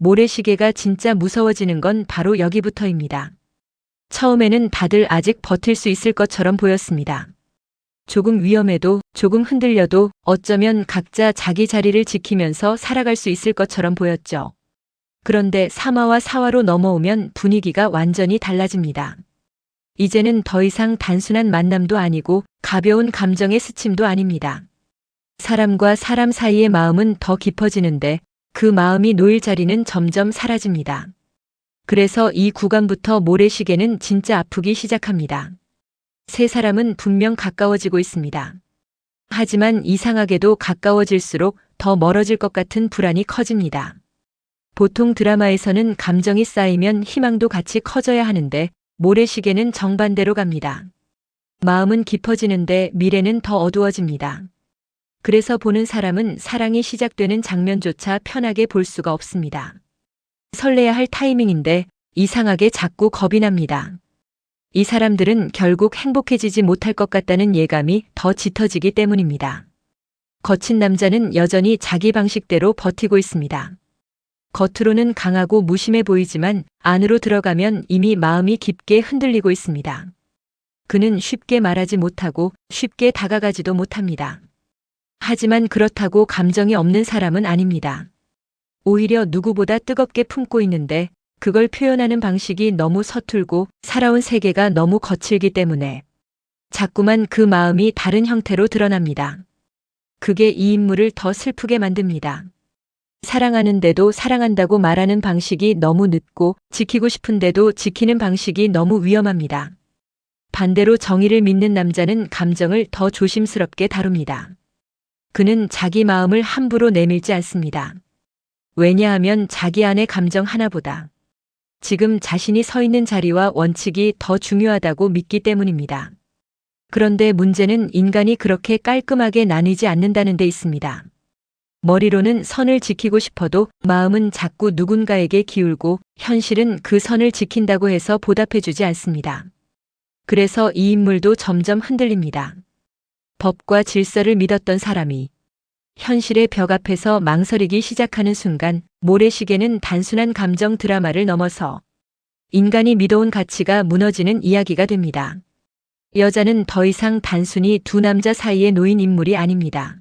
모래시계가 진짜 무서워지는 건 바로 여기부터입니다. 처음에는 다들 아직 버틸 수 있을 것처럼 보였습니다. 조금 위험해도, 조금 흔들려도 어쩌면 각자 자기 자리를 지키면서 살아갈 수 있을 것처럼 보였죠. 그런데 3화와 4화로 넘어오면 분위기가 완전히 달라집니다. 이제는 더 이상 단순한 만남도 아니고 가벼운 감정의 스침도 아닙니다. 사람과 사람 사이의 마음은 더 깊어지는데 그 마음이 놓일 자리는 점점 사라집니다. 그래서 이 구간부터 모래시계는 진짜 아프기 시작합니다. 세 사람은 분명 가까워지고 있습니다. 하지만 이상하게도 가까워질수록 더 멀어질 것 같은 불안이 커집니다. 보통 드라마에서는 감정이 쌓이면 희망도 같이 커져야 하는데 모래시계는 정반대로 갑니다. 마음은 깊어지는데 미래는 더 어두워집니다. 그래서 보는 사람은 사랑이 시작되는 장면조차 편하게 볼 수가 없습니다. 설레야 할 타이밍인데 이상하게 자꾸 겁이 납니다. 이 사람들은 결국 행복해지지 못할 것 같다는 예감이 더 짙어지기 때문입니다. 거친 남자는 여전히 자기 방식대로 버티고 있습니다. 겉으로는 강하고 무심해 보이지만 안으로 들어가면 이미 마음이 깊게 흔들리고 있습니다. 그는 쉽게 말하지 못하고 쉽게 다가가지도 못합니다. 하지만 그렇다고 감정이 없는 사람은 아닙니다. 오히려 누구보다 뜨겁게 품고 있는데 그걸 표현하는 방식이 너무 서툴고 살아온 세계가 너무 거칠기 때문에 자꾸만 그 마음이 다른 형태로 드러납니다. 그게 이 인물을 더 슬프게 만듭니다. 사랑하는데도 사랑한다고 말하는 방식이 너무 늦고 지키고 싶은데도 지키는 방식이 너무 위험합니다. 반대로 정의를 믿는 남자는 감정을 더 조심스럽게 다룹니다. 그는 자기 마음을 함부로 내밀지 않습니다. 왜냐하면 자기 안의 감정 하나보다 지금 자신이 서 있는 자리와 원칙이 더 중요하다고 믿기 때문입니다. 그런데 문제는 인간이 그렇게 깔끔하게 나뉘지 않는다는 데 있습니다. 머리로는 선을 지키고 싶어도 마음은 자꾸 누군가에게 기울고 현실은 그 선을 지킨다고 해서 보답해주지 않습니다. 그래서 이 인물도 점점 흔들립니다. 법과 질서를 믿었던 사람이 현실의 벽 앞에서 망설이기 시작하는 순간 모래시계는 단순한 감정 드라마를 넘어서 인간이 믿어온 가치가 무너지는 이야기가 됩니다. 여자는 더 이상 단순히 두 남자 사이에 놓인 인물이 아닙니다.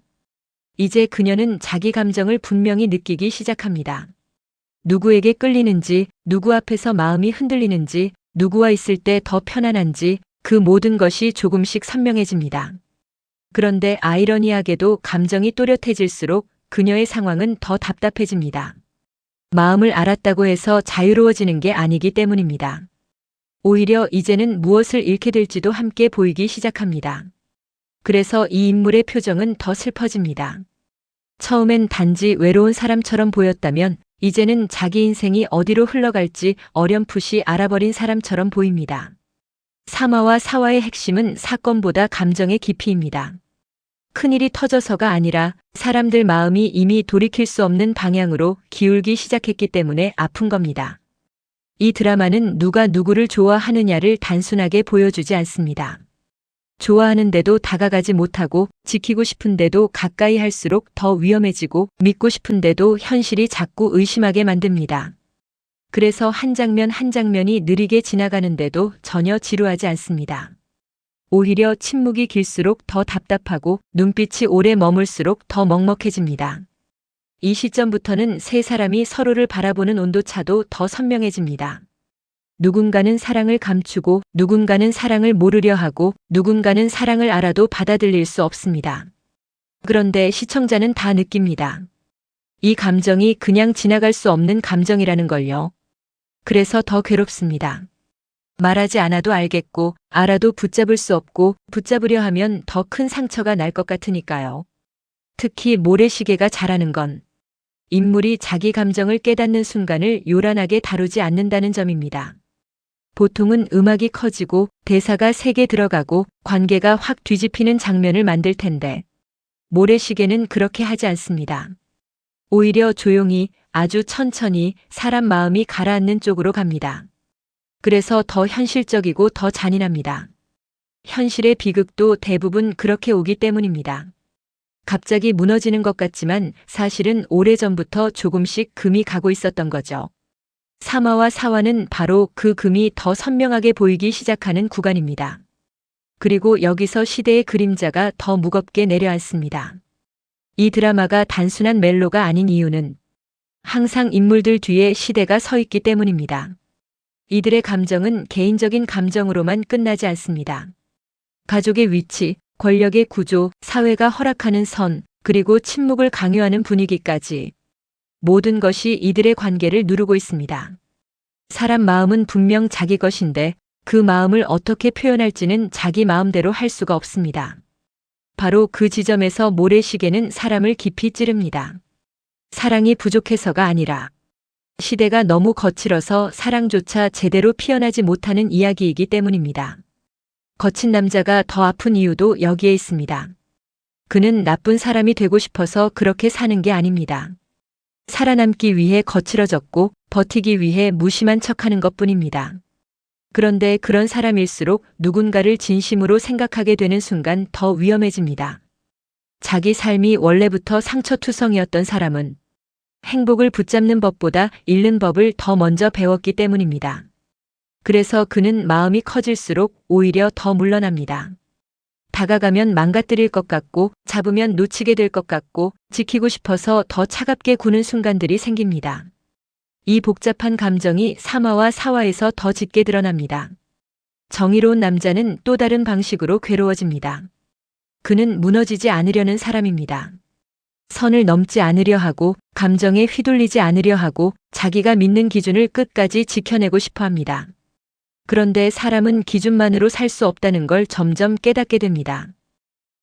이제 그녀는 자기 감정을 분명히 느끼기 시작합니다. 누구에게 끌리는지, 누구 앞에서 마음이 흔들리는지, 누구와 있을 때 더 편안한지 그 모든 것이 조금씩 선명해집니다. 그런데 아이러니하게도 감정이 또렷해질수록 그녀의 상황은 더 답답해집니다. 마음을 알았다고 해서 자유로워지는 게 아니기 때문입니다. 오히려 이제는 무엇을 잃게 될지도 함께 보이기 시작합니다. 그래서 이 인물의 표정은 더 슬퍼집니다. 처음엔 단지 외로운 사람처럼 보였다면 이제는 자기 인생이 어디로 흘러갈지 어렴풋이 알아버린 사람처럼 보입니다. 3화와 4화의 핵심은 사건보다 감정의 깊이입니다. 큰일이 터져서가 아니라 사람들 마음이 이미 돌이킬 수 없는 방향으로 기울기 시작했기 때문에 아픈 겁니다. 이 드라마는 누가 누구를 좋아하느냐를 단순하게 보여주지 않습니다. 좋아하는데도 다가가지 못하고 지키고 싶은데도 가까이 할수록 더 위험해지고 믿고 싶은데도 현실이 자꾸 의심하게 만듭니다. 그래서 한 장면 한 장면이 느리게 지나가는데도 전혀 지루하지 않습니다. 오히려 침묵이 길수록 더 답답하고 눈빛이 오래 머물수록 더 먹먹해집니다. 이 시점부터는 세 사람이 서로를 바라보는 온도차도 더 선명해집니다. 누군가는 사랑을 감추고 누군가는 사랑을 모르려 하고 누군가는 사랑을 알아도 받아들일 수 없습니다. 그런데 시청자는 다 느낍니다. 이 감정이 그냥 지나갈 수 없는 감정이라는 걸요. 그래서 더 괴롭습니다. 말하지 않아도 알겠고 알아도 붙잡을 수 없고 붙잡으려 하면 더 큰 상처가 날 것 같으니까요. 특히 모래시계가 잘하는 건 인물이 자기 감정을 깨닫는 순간을 요란하게 다루지 않는다는 점입니다. 보통은 음악이 커지고 대사가 세게 들어가고 관계가 확 뒤집히는 장면을 만들 텐데 모래시계는 그렇게 하지 않습니다. 오히려 조용히 아주 천천히 사람 마음이 가라앉는 쪽으로 갑니다. 그래서 더 현실적이고 더 잔인합니다. 현실의 비극도 대부분 그렇게 오기 때문입니다. 갑자기 무너지는 것 같지만 사실은 오래전부터 조금씩 금이 가고 있었던 거죠. 사마와 사화는 바로 그 금이 더 선명하게 보이기 시작하는 구간입니다. 그리고 여기서 시대의 그림자가 더 무겁게 내려앉습니다. 이 드라마가 단순한 멜로가 아닌 이유는 항상 인물들 뒤에 시대가 서 있기 때문입니다. 이들의 감정은 개인적인 감정으로만 끝나지 않습니다. 가족의 위치, 권력의 구조, 사회가 허락하는 선, 그리고 침묵을 강요하는 분위기까지 모든 것이 이들의 관계를 누르고 있습니다. 사람 마음은 분명 자기 것인데 그 마음을 어떻게 표현할지는 자기 마음대로 할 수가 없습니다. 바로 그 지점에서 모래시계는 사람을 깊이 찌릅니다. 사랑이 부족해서가 아니라 시대가 너무 거칠어서 사랑조차 제대로 피어나지 못하는 이야기이기 때문입니다. 거친 남자가 더 아픈 이유도 여기에 있습니다. 그는 나쁜 사람이 되고 싶어서 그렇게 사는 게 아닙니다. 살아남기 위해 거칠어졌고 버티기 위해 무심한 척하는 것뿐입니다. 그런데 그런 사람일수록 누군가를 진심으로 생각하게 되는 순간 더 위험해집니다. 자기 삶이 원래부터 상처투성이었던 사람은 행복을 붙잡는 법보다 잃는 법을 더 먼저 배웠기 때문입니다. 그래서 그는 마음이 커질수록 오히려 더 물러납니다. 다가가면 망가뜨릴 것 같고 잡으면 놓치게 될 것 같고 지키고 싶어서 더 차갑게 구는 순간들이 생깁니다. 이 복잡한 감정이 사마와 사화에서 더 짙게 드러납니다. 정의로운 남자는 또 다른 방식으로 괴로워집니다. 그는 무너지지 않으려는 사람입니다. 선을 넘지 않으려 하고 감정에 휘둘리지 않으려 하고 자기가 믿는 기준을 끝까지 지켜내고 싶어 합니다. 그런데 사람은 기준만으로 살 수 없다는 걸 점점 깨닫게 됩니다.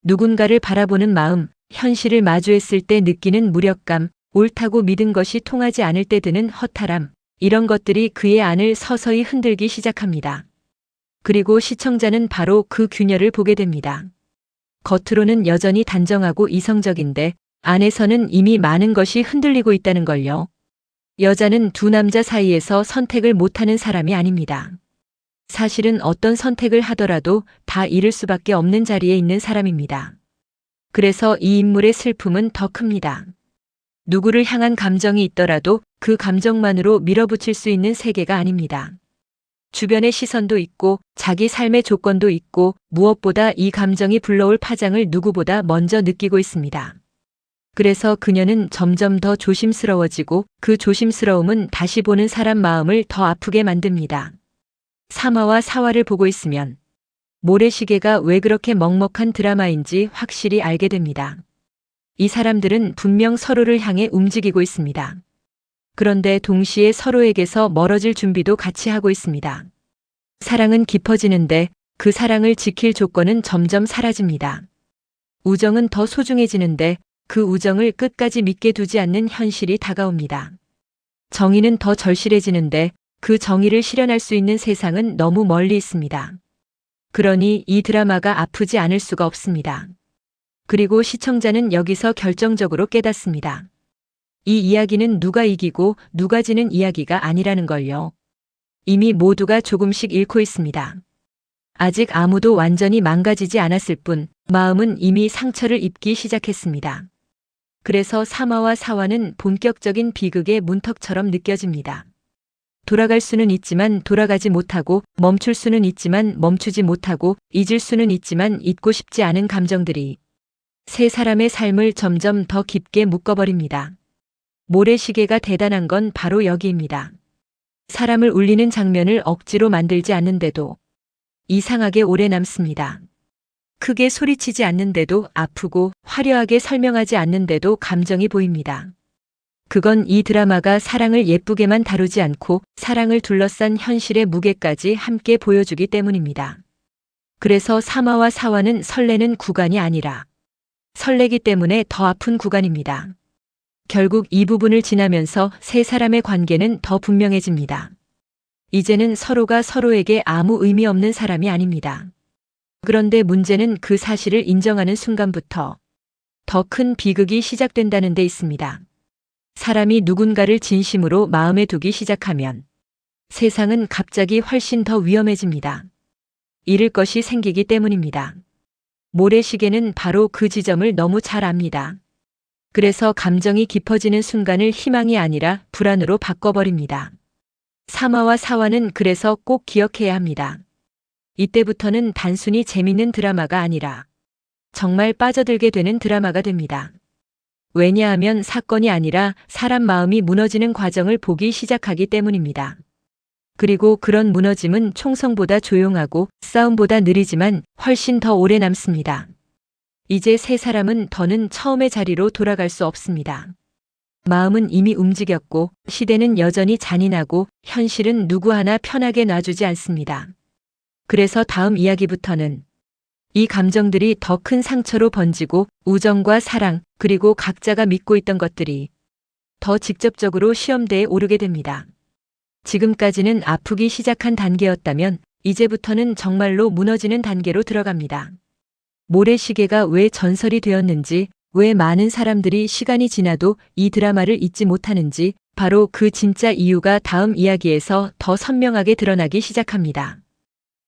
누군가를 바라보는 마음, 현실을 마주했을 때 느끼는 무력감, 옳다고 믿은 것이 통하지 않을 때 드는 허탈함, 이런 것들이 그의 안을 서서히 흔들기 시작합니다. 그리고 시청자는 바로 그 균열을 보게 됩니다. 겉으로는 여전히 단정하고 이성적인데 안에서는 이미 많은 것이 흔들리고 있다는 걸요. 여자는 두 남자 사이에서 선택을 못하는 사람이 아닙니다. 사실은 어떤 선택을 하더라도 다 잃을 수밖에 없는 자리에 있는 사람입니다. 그래서 이 인물의 슬픔은 더 큽니다. 누구를 향한 감정이 있더라도 그 감정만으로 밀어붙일 수 있는 세계가 아닙니다. 주변의 시선도 있고 자기 삶의 조건도 있고 무엇보다 이 감정이 불러올 파장을 누구보다 먼저 느끼고 있습니다. 그래서 그녀는 점점 더 조심스러워지고 그 조심스러움은 다시 보는 사람 마음을 더 아프게 만듭니다. 사마와 사화를 보고 있으면 모래시계가 왜 그렇게 먹먹한 드라마인지 확실히 알게 됩니다. 이 사람들은 분명 서로를 향해 움직이고 있습니다. 그런데 동시에 서로에게서 멀어질 준비도 같이 하고 있습니다. 사랑은 깊어지는데 그 사랑을 지킬 조건은 점점 사라집니다. 우정은 더 소중해지는데 그 우정을 끝까지 믿게 두지 않는 현실이 다가옵니다. 정의는 더 절실해지는데 그 정의를 실현할 수 있는 세상은 너무 멀리 있습니다. 그러니 이 드라마가 아프지 않을 수가 없습니다. 그리고 시청자는 여기서 결정적으로 깨닫습니다. 이 이야기는 누가 이기고 누가 지는 이야기가 아니라는 걸요. 이미 모두가 조금씩 잃고 있습니다. 아직 아무도 완전히 망가지지 않았을 뿐 마음은 이미 상처를 입기 시작했습니다. 그래서 사마와 사화는 본격적인 비극의 문턱처럼 느껴집니다. 돌아갈 수는 있지만 돌아가지 못하고 멈출 수는 있지만 멈추지 못하고 잊을 수는 있지만 잊고 싶지 않은 감정들이 세 사람의 삶을 점점 더 깊게 묶어버립니다. 모래시계가 대단한 건 바로 여기입니다. 사람을 울리는 장면을 억지로 만들지 않는데도 이상하게 오래 남습니다. 크게 소리치지 않는데도 아프고 화려하게 설명하지 않는데도 감정이 보입니다. 그건 이 드라마가 사랑을 예쁘게만 다루지 않고 사랑을 둘러싼 현실의 무게까지 함께 보여주기 때문입니다. 그래서 사마와 사화는 설레는 구간이 아니라 설레기 때문에 더 아픈 구간입니다. 결국 이 부분을 지나면서 세 사람의 관계는 더 분명해집니다. 이제는 서로가 서로에게 아무 의미 없는 사람이 아닙니다. 그런데 문제는 그 사실을 인정하는 순간부터 더 큰 비극이 시작된다는 데 있습니다. 사람이 누군가를 진심으로 마음에 두기 시작하면 세상은 갑자기 훨씬 더 위험해집니다. 잃을 것이 생기기 때문입니다. 모래시계는 바로 그 지점을 너무 잘 압니다. 그래서 감정이 깊어지는 순간을 희망이 아니라 불안으로 바꿔버립니다. 3화와 4화는 그래서 꼭 기억해야 합니다. 이때부터는 단순히 재밌는 드라마가 아니라 정말 빠져들게 되는 드라마가 됩니다. 왜냐하면 사건이 아니라 사람 마음이 무너지는 과정을 보기 시작하기 때문입니다. 그리고 그런 무너짐은 총성보다 조용하고 싸움보다 느리지만 훨씬 더 오래 남습니다. 이제 세 사람은 더는 처음의 자리로 돌아갈 수 없습니다. 마음은 이미 움직였고 시대는 여전히 잔인하고 현실은 누구 하나 편하게 놔주지 않습니다. 그래서 다음 이야기부터는 이 감정들이 더 큰 상처로 번지고 우정과 사랑 그리고 각자가 믿고 있던 것들이 더 직접적으로 시험대에 오르게 됩니다. 지금까지는 아프기 시작한 단계였다면 이제부터는 정말로 무너지는 단계로 들어갑니다. 모래시계가 왜 전설이 되었는지, 왜 많은 사람들이 시간이 지나도 이 드라마를 잊지 못하는지 바로 그 진짜 이유가 다음 이야기에서 더 선명하게 드러나기 시작합니다.